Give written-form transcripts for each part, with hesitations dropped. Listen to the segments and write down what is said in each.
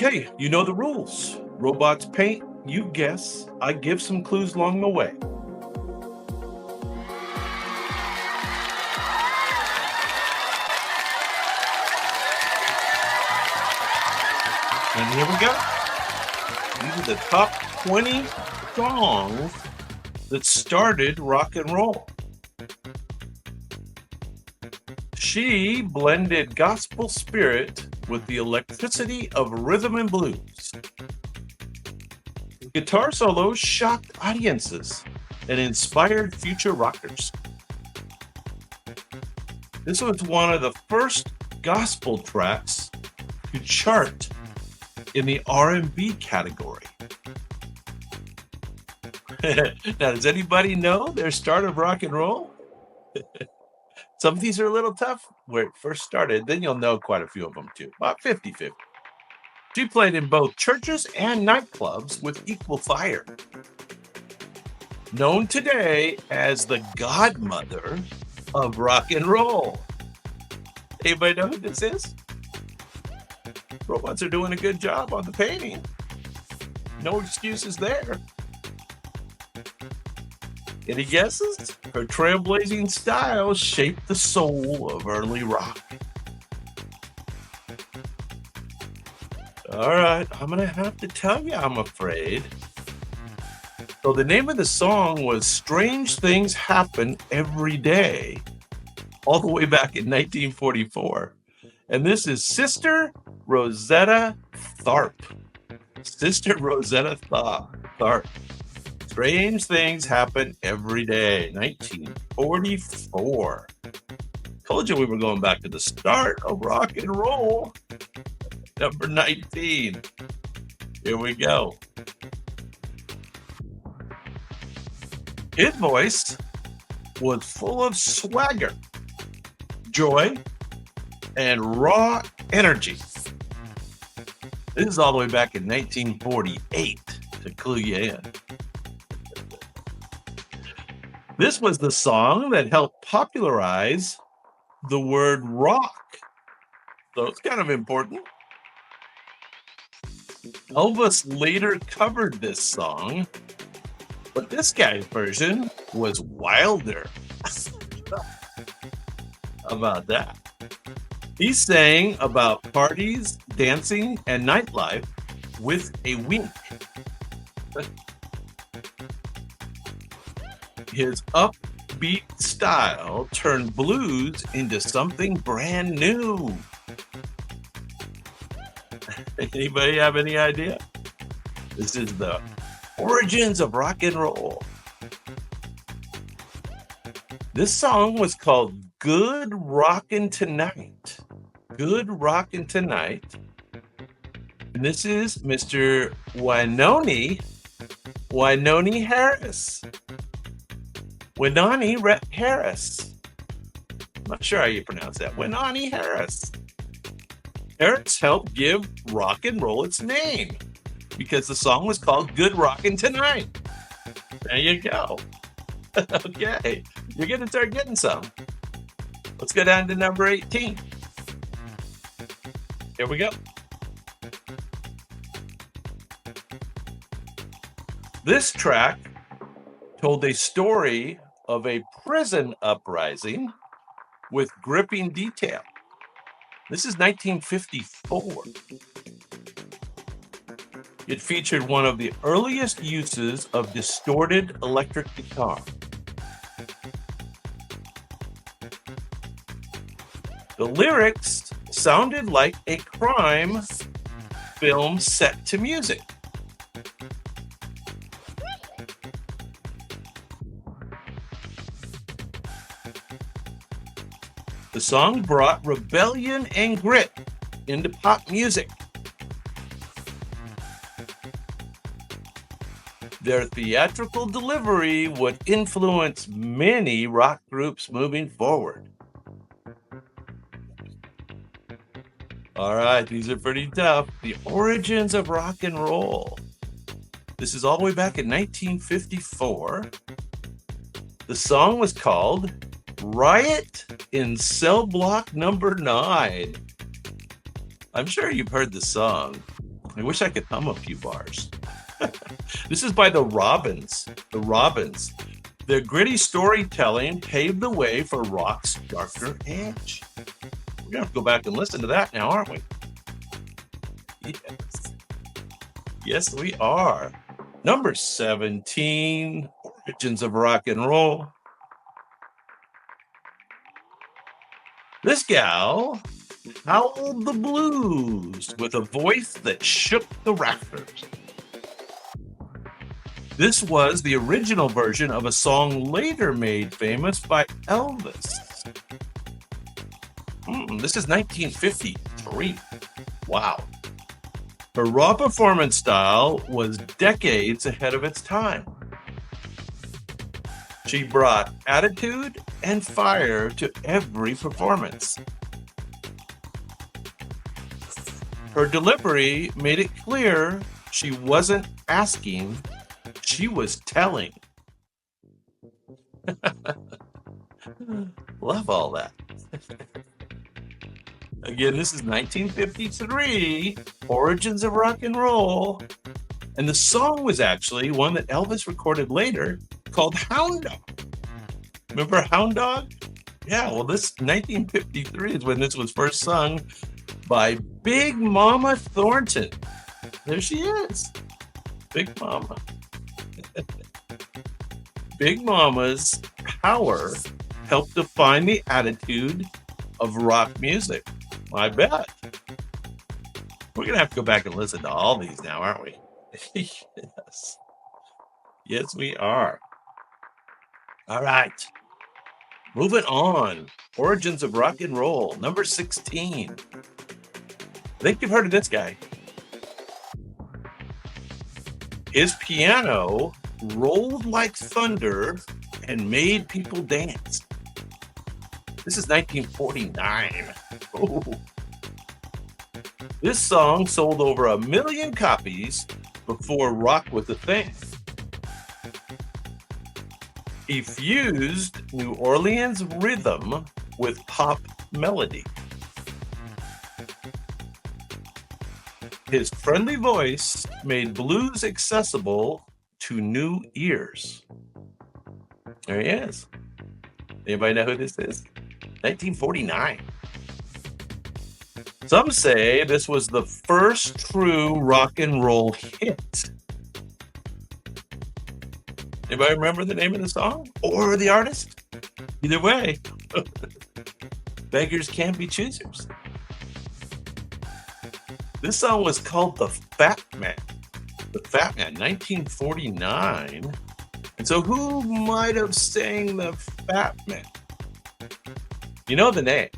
Okay, you know the rules. Robots paint, you guess. I give some clues along the way. And here we go. These are the top 20 songs that started rock and roll. She blended gospel spirit with the electricity of rhythm and blues. Guitar solos shocked audiences and inspired future rockers. This was one of the first gospel tracks to chart in the R&B category. Now, does anybody know their start of rock and roll? Some of these are a little tough where it first started. Then you'll know quite a few of them too. About 50-50. She played in both churches and nightclubs with equal fire. Known today as the godmother of rock and roll. Anybody know who this is? Robots are doing a good job on the painting. No excuses there. Any guesses? Her trailblazing style shaped the soul of early rock. All right, I'm going to have to tell you, I'm afraid. So the name of the song was Strange Things Happen Every Day, all the way back in 1944. And this is Sister Rosetta Tharpe. Sister Rosetta Tharpe. Strange Things Happen Every Day, 1944. Told you we were going back to the start of rock and roll. Number 19. Here we go. His voice was full of swagger, joy, and raw energy. This is all the way back in 1948 to clue you in. This was the song that helped popularize the word rock. So it's kind of important. Elvis later covered this song, but this guy's version was wilder. How about that? He sang about parties, dancing, and nightlife with a wink. His upbeat style turned blues into something brand new. Anybody have any idea? This is the origins of rock and roll. This song was called Good Rockin' Tonight. Good Rockin' Tonight. And this is Mr. Wynonie Harris. Wynonie Harris. I'm not sure how you pronounce that. Wynonie Harris. Harris helped give rock and roll its name because the song was called Good Rockin' Tonight. There you go. Okay, you're going to start getting some. Let's go down to number 18. Here we go. This track told a story of a prison uprising with gripping detail. This is 1954. It featured one of the earliest uses of distorted electric guitar. The lyrics sounded like a crime film set to music. The song brought rebellion and grit into pop music. Their theatrical delivery would influence many rock groups moving forward. All right, these are pretty tough. The origins of rock and roll. This is all the way back in 1954. The song was called Riot in Cell Block Number 9. I'm sure you've heard the song. I wish I could hum a few bars. This is by the Robins. The Robins. Their gritty storytelling paved the way for rock's darker edge. We're going to have to go back and listen to that now, aren't we? Yes. Yes, we are. Number 17, Origins of Rock and Roll. This gal howled the blues with a voice that shook the rafters. This was the original version of a song later made famous by Elvis. This is 1953. Wow. Her raw performance style was decades ahead of its time. She brought attitude and fire to every performance. Her delivery made it clear she wasn't asking, she was telling. Love all that. Again, this is 1953, Origins of Rock and Roll. And the song was actually one that Elvis recorded later called Hound Dog. Remember Hound Dog? Yeah, well, this 1953 is when this was first sung by Big Mama Thornton. There she is. Big Mama. Big Mama's power helped define the attitude of rock music. I bet. We're going to have to go back and listen to all these now, aren't we? Yes. Yes, we are. All right. Moving on. Origins of Rock and Roll, number 16. I think you've heard of this guy. His piano rolled like thunder and made people dance. This is 1949. Oh. This song sold over 1 million copies before rock was a thing. He fused New Orleans rhythm with pop melody. His friendly voice made blues accessible to new ears. There he is. Anybody know who this is? 1949. Some say this was the first true rock and roll hit. Anybody remember the name of the song or the artist? Either way, beggars can't be choosers. This song was called The Fat Man. The Fat Man, 1949. And so who might have sang The Fat Man? You know the name.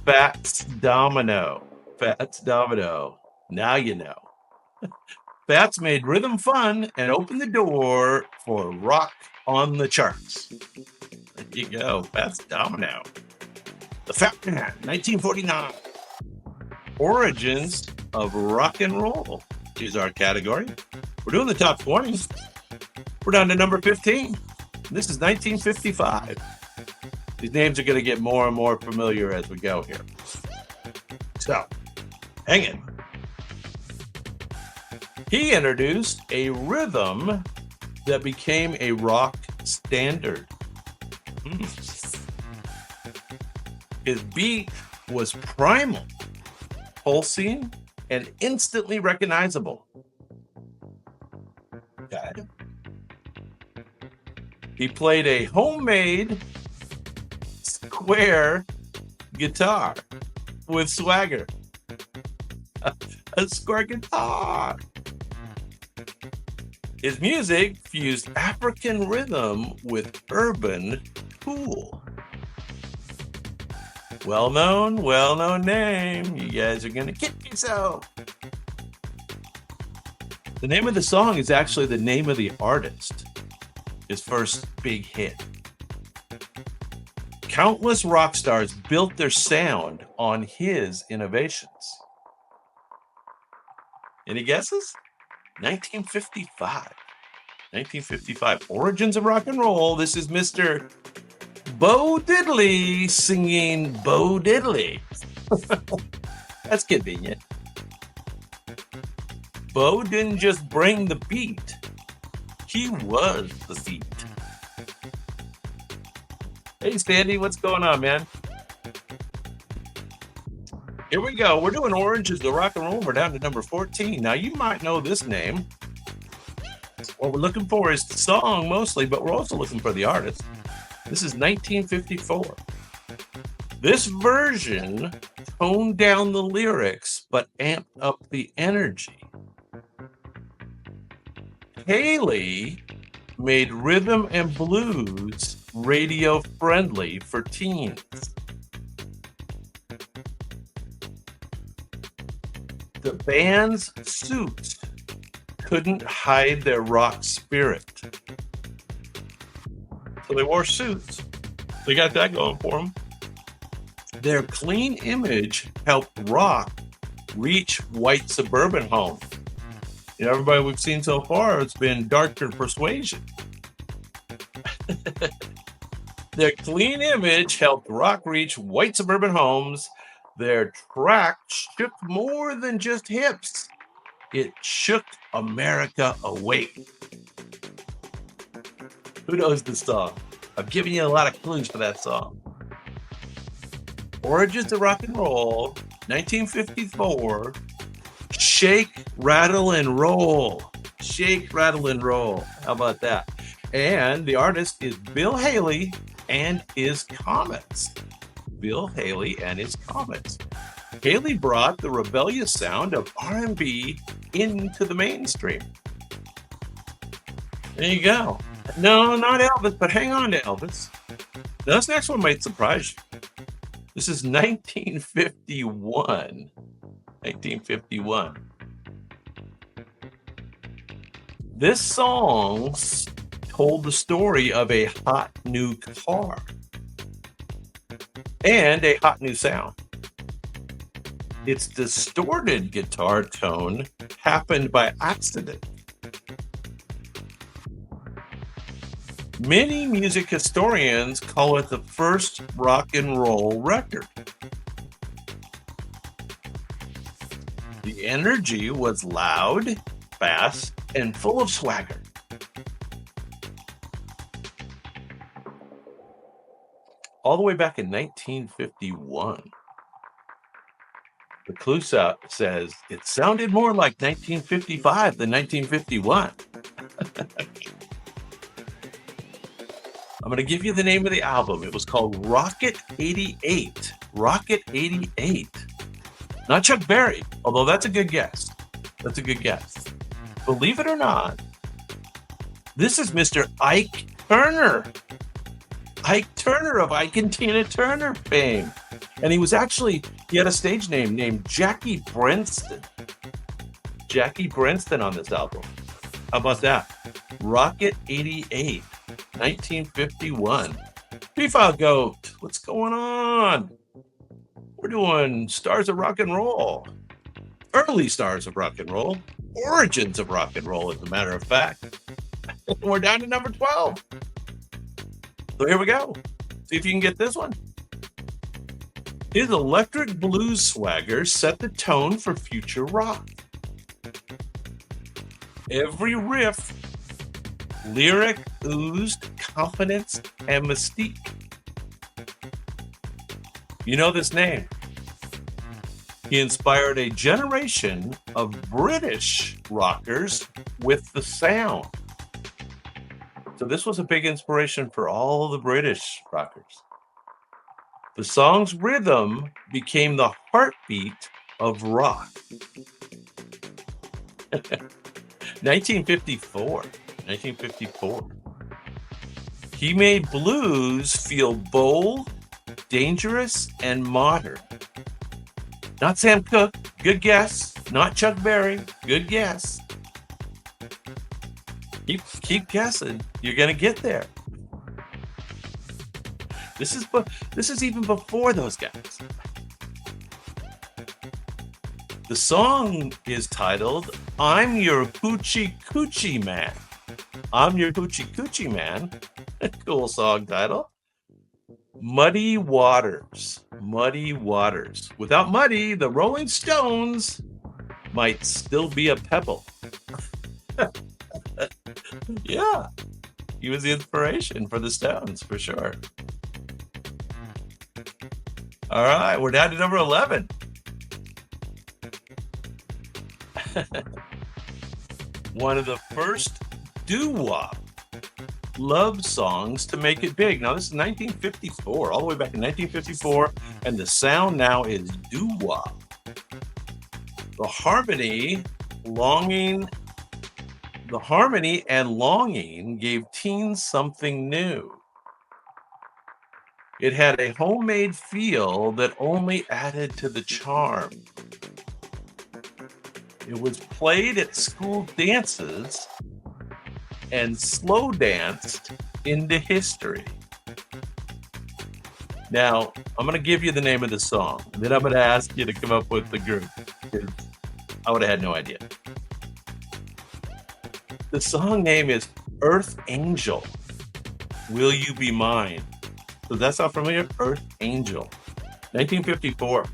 Fats Domino. Fats Domino. Now you know. Fats made rhythm fun and opened the door for rock on the charts. There you go. Fats Domino. The Fat Man, 1949. Origins of Rock and Roll is our category. We're doing the top 20. We're down to number 15. This is 1955. These names are going to get more and more familiar as we go here. So, hang in. He introduced a rhythm that became a rock standard. His beat was primal, pulsing, and instantly recognizable. Okay. He played a homemade square guitar with swagger. A square guitar. His music fused African rhythm with urban cool. Well-known name. You guys are going to kick yourself. The name of the song is actually the name of the artist. His first big hit. Countless rock stars built their sound on his innovations. Any guesses? 1955. 1955. Origins of Rock and Roll. This is Mr. Bo Diddley singing Bo Diddley. That's convenient. Bo didn't just bring the beat, he was the beat. Hey, Sandy, what's going on, man? Here we go. We're doing Orange is the Rock and Roll. We're down to number 14. Now, you might know this name. What we're looking for is the song mostly, but we're also looking for the artist. This is 1954. This version toned down the lyrics, but amped up the energy. Haley made rhythm and blues radio friendly for teens. The band's suits couldn't hide their rock spirit. So they wore suits. They got that going for them. Their clean image helped rock reach white suburban homes. You know, everybody we've seen so far, it's been darker persuasion. Their clean image helped rock reach white suburban homes. Their track shook more than just hips. It shook America awake. Who knows this song? I'm giving you a lot of clues for that song. Origins of Rock and Roll, 1954. Shake, rattle, and roll. Shake, rattle, and roll. How about that? And the artist is Bill Haley and his Comets. Bill Haley and his Comets. Haley brought the rebellious sound of R&B into the mainstream. There you go. No, not Elvis, but hang on to Elvis. Now, this next one might surprise you. This is 1951. 1951. This song told the story of a hot new car and a hot new sound. Its distorted guitar tone happened by accident. Many music historians call it the first rock and roll record. The energy was loud, fast, and full of swagger. All the way back in 1951. The clue says it sounded more like 1955 than 1951. I'm going to give you the name of the album. It was called Rocket 88. Rocket 88. Not Chuck Berry, although that's a good guess. That's a good guess. Believe it or not, this is Mr. Ike Turner. Ike Turner of Ike and Tina Turner fame. And he had a stage name named Jackie Brenston. Jackie Brenston on this album. How about that? Rocket 88, 1951. P-File Goat, what's going on? We're doing Stars of Rock and Roll. Early Stars of Rock and Roll. Origins of Rock and Roll, as a matter of fact. We're down to number 12. So here we go. See if you can get this one. His electric blues swagger set the tone for future rock. Every riff, lyric oozed confidence and mystique. You know this name. He inspired a generation of British rockers with the sound. So this was a big inspiration for all the British rockers. The song's rhythm became the heartbeat of rock. 1954. 1954. He made blues feel bold, dangerous, and modern. Not Sam Cooke, good guess. Not Chuck Berry, good guess. Keep guessing. You're gonna get there. This is even before those guys. The song is titled "I'm Your Hoochie Coochie Man." I'm Your Hoochie Coochie Man. Cool song title. Muddy Waters. Muddy Waters. Without Muddy, the Rolling Stones might still be a pebble. Yeah, he was the inspiration for the Stones, for sure. All right, we're down to number 11. One of the first doo-wop love songs to make it big. Now, this is 1954, all the way back in 1954, and the sound now is doo-wop. The harmony and longing gave teens something new. It had a homemade feel that only added to the charm. It was played at school dances and slow danced into history. Now, I'm going to give you the name of the song, and then I'm going to ask you to come up with the group, because I would have had no idea. The song name is Earth Angel, Will You Be Mine? Does that sound familiar? Earth Angel, 1954.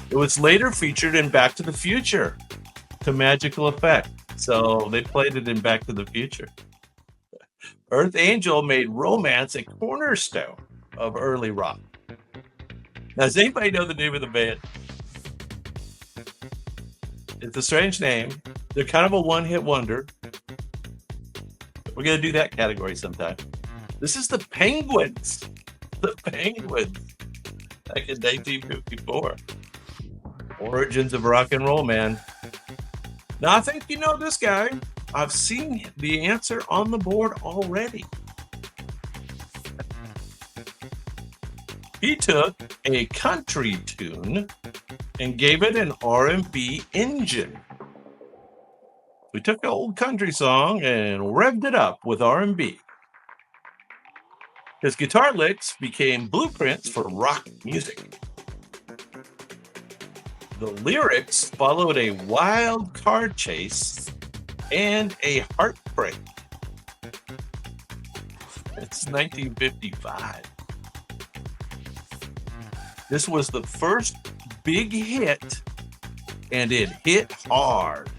It was later featured in Back to the Future to magical effect. So they played it in Back to the Future. Earth Angel made romance a cornerstone of early rock. Now, does anybody know the name of the band? It's a strange name. They're kind of a one-hit wonder. We're going to do that category sometime. This is the Penguins. The Penguins. Back in 1954. Origins of rock and roll, man. Now, I think you know this guy. I've seen the answer on the board already. He took a country tune and gave it an R&B engine. We took an old country song and revved it up with R&B. His guitar licks became blueprints for rock music. The lyrics followed a wild car chase and a heartbreak. It's 1955. This was the first big hit, and it hit hard.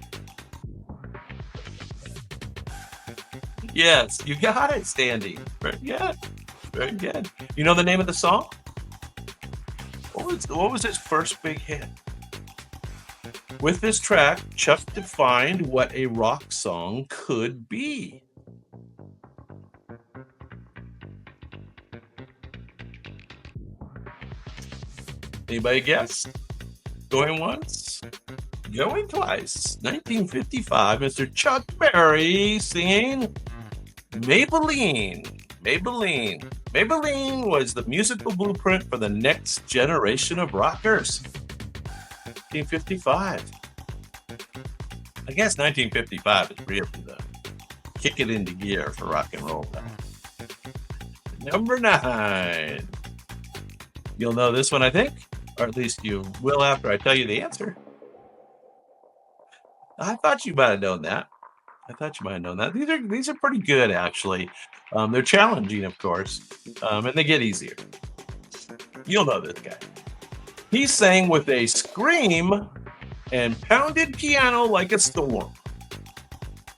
Yes, you got it, Standy. Very good. Very good. You know the name of the song? What was its first big hit? With this track, Chuck defined what a rock song could be. Anybody guess? Going once? Going twice. 1955, Mr. Chuck Berry singing Maybelline. Maybelline. Maybelline was the musical blueprint for the next generation of rockers. 1955. I guess 1955 is really the kick it into gear for rock and roll. Number 9. You'll know this one, I think, or at least you will after I tell you the answer. I thought you might have known that. These are pretty good, actually. They're challenging, of course, and they get easier. You'll know this guy. He sang with a scream and pounded piano like a storm.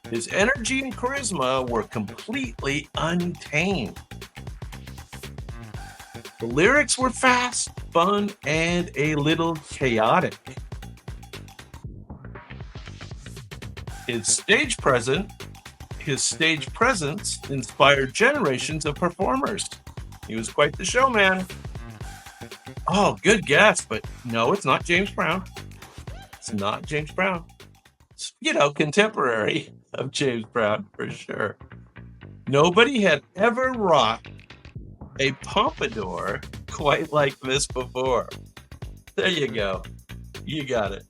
His energy and charisma were completely untamed. The lyrics were fast, fun, and a little chaotic. His stage presence inspired generations of performers. He was quite the showman. Oh, good guess, but no, it's not James Brown. It's not James Brown. It's, contemporary of James Brown, for sure. Nobody had ever rocked a pompadour quite like this before. There you go. You got it.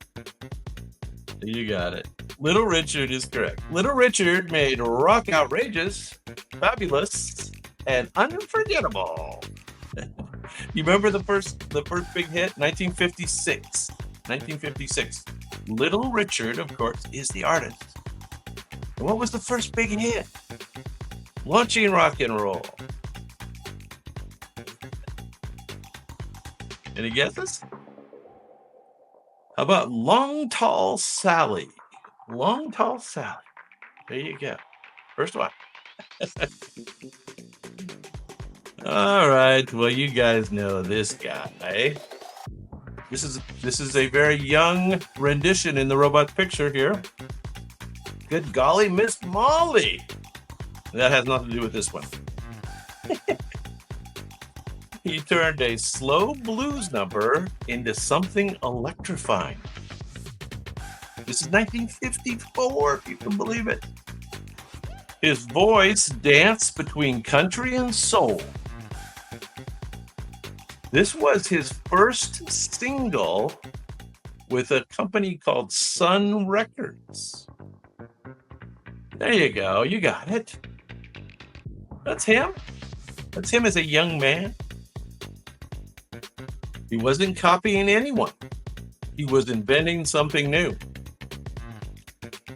Little Richard is correct. Little Richard made rock outrageous, fabulous, and unforgettable. You remember the first big hit? 1956. 1956. Little Richard, of course, is the artist. And what was the first big hit? Launching rock and roll. Any guesses? How about Long Tall Sally? Long Tall Sally. There you go. First one. All right. Well, you guys know this guy. This is a very young rendition in the robot picture here. Good golly, Miss Molly. That has nothing to do with this one. He turned a slow blues number into something electrifying. This is 1954, if you can believe it. His voice danced between country and soul. This was his first single with a company called Sun Records. There you go. You got it. That's him. That's him as a young man. He wasn't copying anyone. He was inventing something new.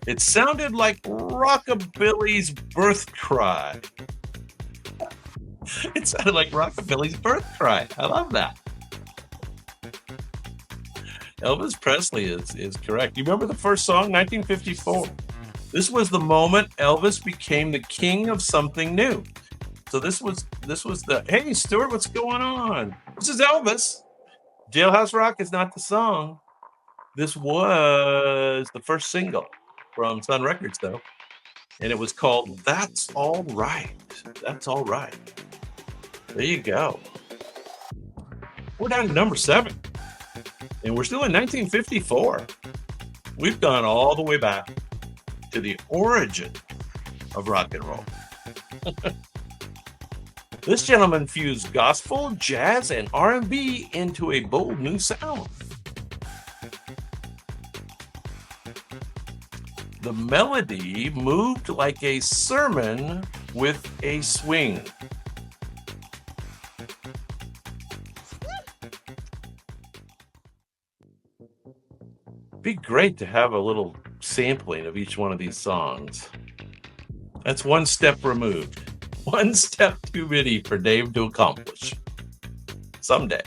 It sounded like rockabilly's birth cry. It sounded like rockabilly's birth cry. I love that. Elvis Presley is correct. You remember the first song, 1954? This was the moment Elvis became the king of something new. So this was the, hey, Stuart, what's going on? This is Elvis. Jailhouse Rock is not the song. This was the first single from Sun Records, though. And it was called That's All Right. That's All Right. There you go. We're down to number 7. And we're still in 1954. We've gone all the way back to the origin of rock and roll. This gentleman fused gospel, jazz, and R&B into a bold new sound. The melody moved like a sermon with a swing. Be great to have a little sampling of each one of these songs. That's one step removed. One step too many for Dave to accomplish. Someday.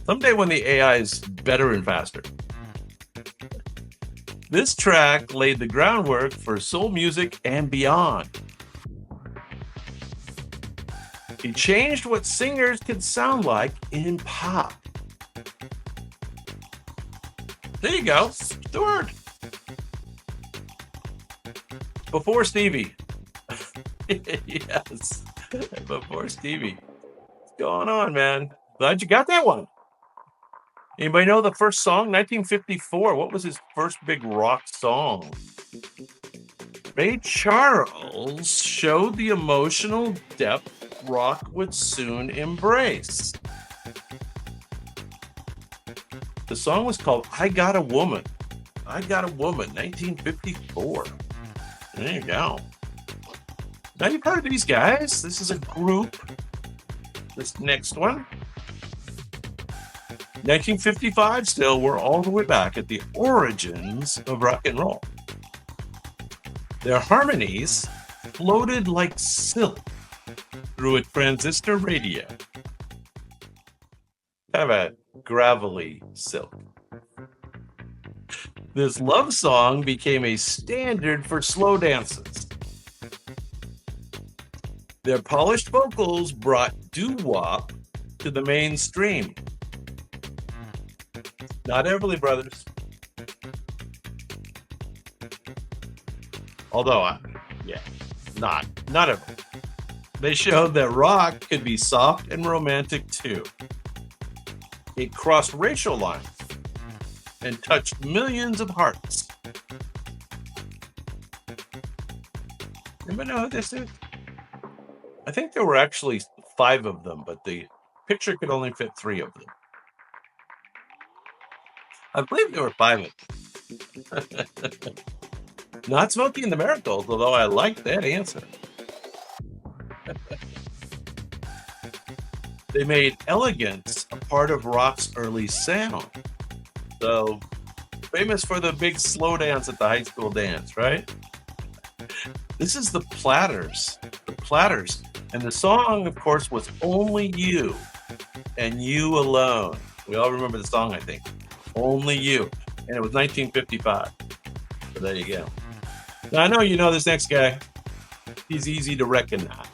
Someday when the AI is better and faster. This track laid the groundwork for soul music and beyond. He changed what singers could sound like in pop. There you go, Stuart. Before Stevie. Yes, before Stevie. What's going on, man? Glad you got that one. Anybody know the first song? 1954. What was his first big rock song? Ray Charles showed the emotional depth rock would soon embrace. The song was called I Got a Woman. I Got a Woman, 1954. There you go. Now you've heard of these guys. This is a group. This next one. 1955 still, we're all the way back at the origins of rock and roll. Their harmonies floated like silk through a transistor radio. Kind of a gravelly silk. This love song became a standard for slow dances. Their polished vocals brought doo-wop to the mainstream. Not Everly Brothers. Although, not Everly. They showed that rock could be soft and romantic too. It crossed racial lines and touched millions of hearts. Anybody know who this is? I think there were actually 5 of them, but the picture could only fit 3 of them. I believe there were 5 of them. Not Smokey and the Miracles, although I like that answer. They made elegance a part of rock's early sound. So, famous for the big slow dance at the high school dance, right? This is the Platters. The Platters. And the song, of course, was Only You and You Alone. We all remember the song, I think. Only You. And it was 1955. So there you go. Now, I know you know this next guy. He's easy to recognize.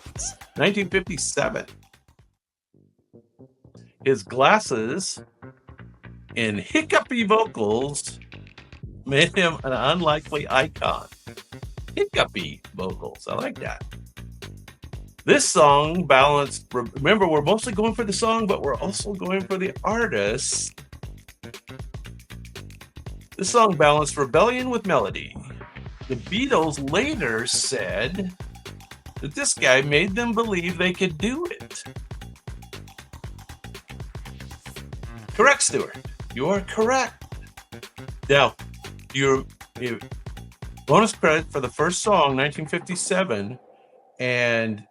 1957. His glasses and hiccupy vocals made him an unlikely icon. Hiccupy vocals. I like that. This song balanced, remember, we're mostly going for the song, but we're also going for the artist. This song balanced rebellion with melody. The Beatles later said that this guy made them believe they could do it. Correct, Stuart. You are correct. Now, your bonus credit for the first song, 1957, and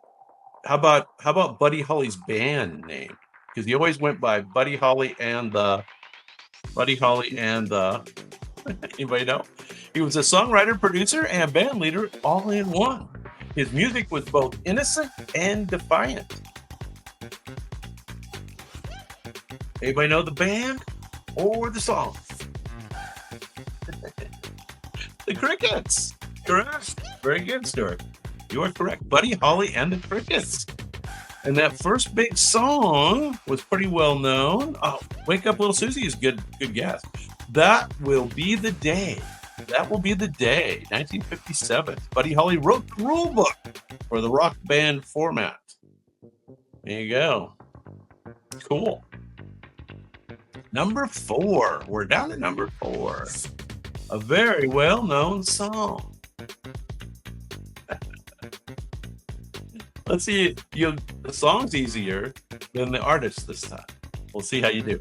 how about Buddy Holly's band name? Because he always went by Buddy Holly and the anybody know? He was a songwriter, producer, and band leader all in one. His music was both innocent and defiant. Anybody know the band or the song? The Crickets. Correct. Very good, Stuart. You are correct. Buddy Holly and the Crickets. And that first big song was pretty well known. Oh, Wake Up Little Susie is good guess. That Will Be the Day. That Will Be the Day, 1957. Buddy Holly wrote the rule book for the rock band format. There you go. Cool. Number 4. We're down to number 4. A very well-known song. Let's see. The song's easier than the artist this time. We'll see how you do.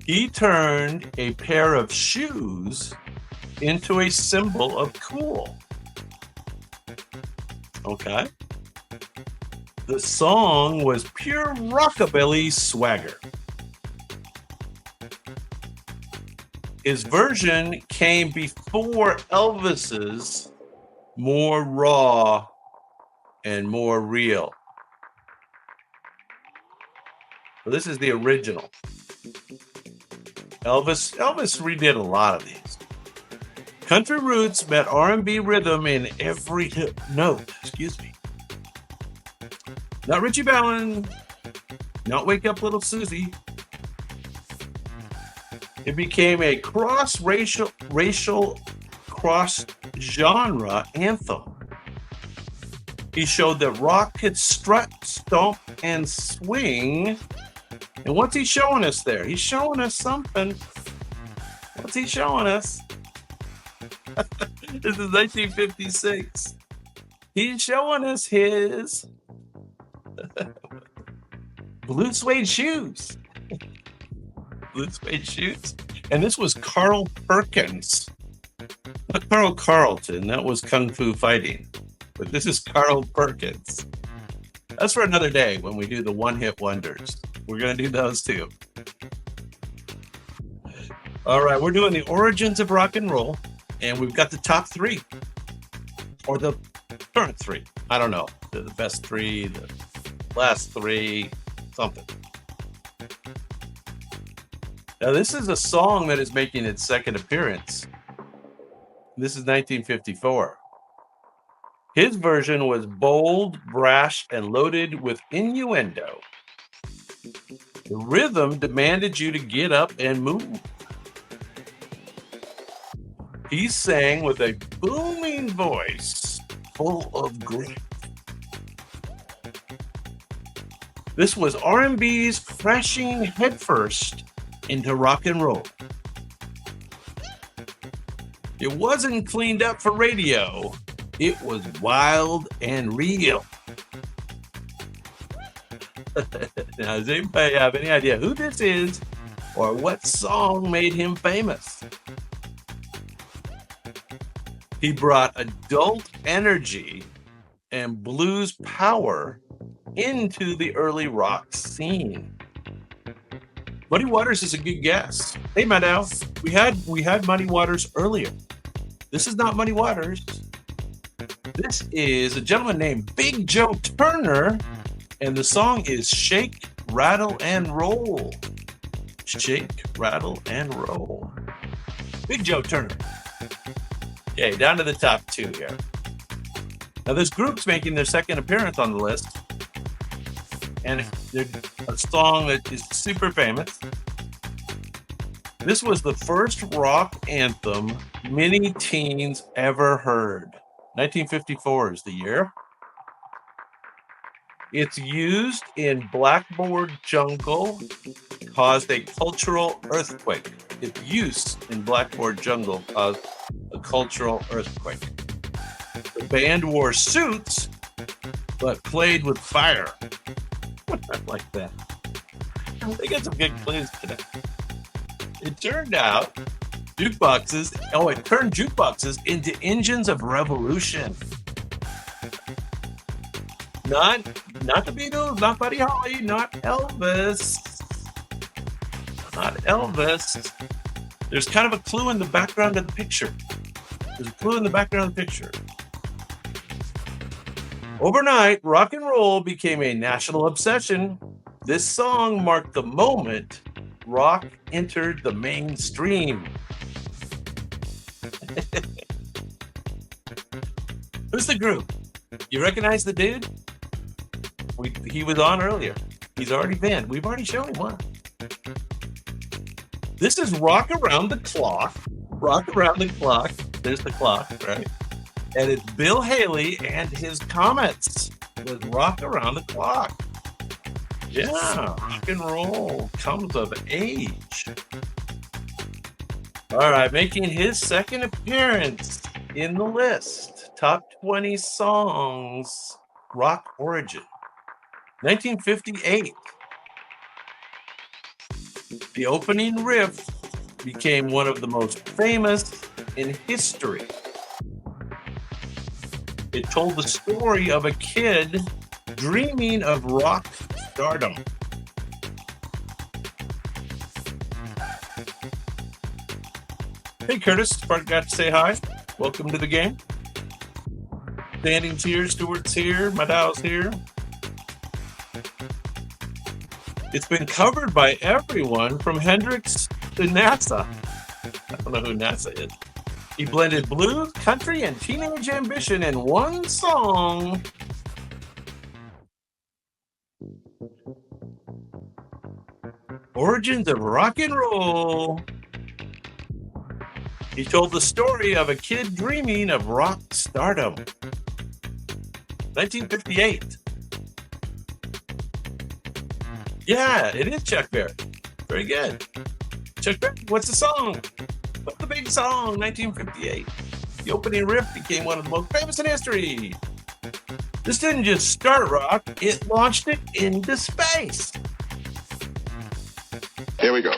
He turned a pair of shoes into a symbol of cool. Okay. The song was pure rockabilly swagger. His version came before Elvis's, more raw and more real. So this is the original. Elvis redid a lot of these. Country roots met R&B rhythm in every note. Excuse me. Not Richie Valens, not Wake Up Little Susie. It became a cross-racial, cross-genre anthem. He showed that rock could strut, stomp, and swing. And what's he showing us there? He's showing us something. What's he showing us? This is 1956. He's showing us his blue suede shoes. Blue suede shoes. And this was Carl Perkins. Not Carl Carlton. That was Kung Fu Fighting. But this is Carl Perkins. That's for another day when we do the one-hit wonders. We're going to do those too. All right, we're doing the origins of rock and roll, and we've got the top 3. Or the current 3. I don't know. The best 3, the last 3, something. Now, this is a song that is making its second appearance. This is 1954. His version was bold, brash, and loaded with innuendo. The rhythm demanded you to get up and move. He sang with a booming voice full of grit. This was R&B's crashing headfirst into rock and roll. It wasn't cleaned up for radio. It was wild and real. Now, does anybody have any idea who this is or what song made him famous? He brought adult energy and blues power into the early rock scene. Muddy Waters is a good guess. Hey, Maddow, we had Muddy Waters earlier. This is not Muddy Waters. This is a gentleman named Big Joe Turner, and the song is Shake, Rattle, and Roll. Shake, Rattle, and Roll. Big Joe Turner. Okay, down to the top 2 here. Now this group's making their second appearance on the list. And they're a song that is super famous. This was the first rock anthem many teens ever heard. 1954 is the year. It's used in Blackboard Jungle, caused a cultural earthquake. Its use in Blackboard Jungle caused a cultural earthquake. The band wore suits, but played with fire. I like that. They got some good clues today. It turned out it turned jukeboxes into engines of revolution. Not the Beatles, not Buddy Holly, not Elvis. Not Elvis. There's kind of a clue in the background of the picture. Overnight, rock and roll became a national obsession. This song marked the moment rock entered the mainstream. Who's the group? You recognize the dude? He was on earlier. He's already been. We've already shown him one. This is Rock Around the Clock. Rock Around the Clock. There's the clock, right? And it's Bill Haley and his Comets with Rock Around the Clock. Yeah, rock and roll comes of age. All right, making his second appearance in the list. Top 20 songs, rock origin. 1958. The opening riff became one of the most famous in history. It told the story of a kid dreaming of rock stardom. Hey, Curtis, forgot to say hi. Welcome to the game. Standing's here, Stewart's here, Madow's here. It's been covered by everyone from Hendrix to NASA. I don't know who NASA is. He blended blues, country, and teenage ambition in one song. Origins of rock and roll. He told the story of a kid dreaming of rock stardom. 1958. Yeah, it is Chuck Berry. Very good. Chuck Berry, what's the song? What's the big song? 1958. The opening riff became one of the most famous in history. This didn't just start rock, it launched it into space. Here we go.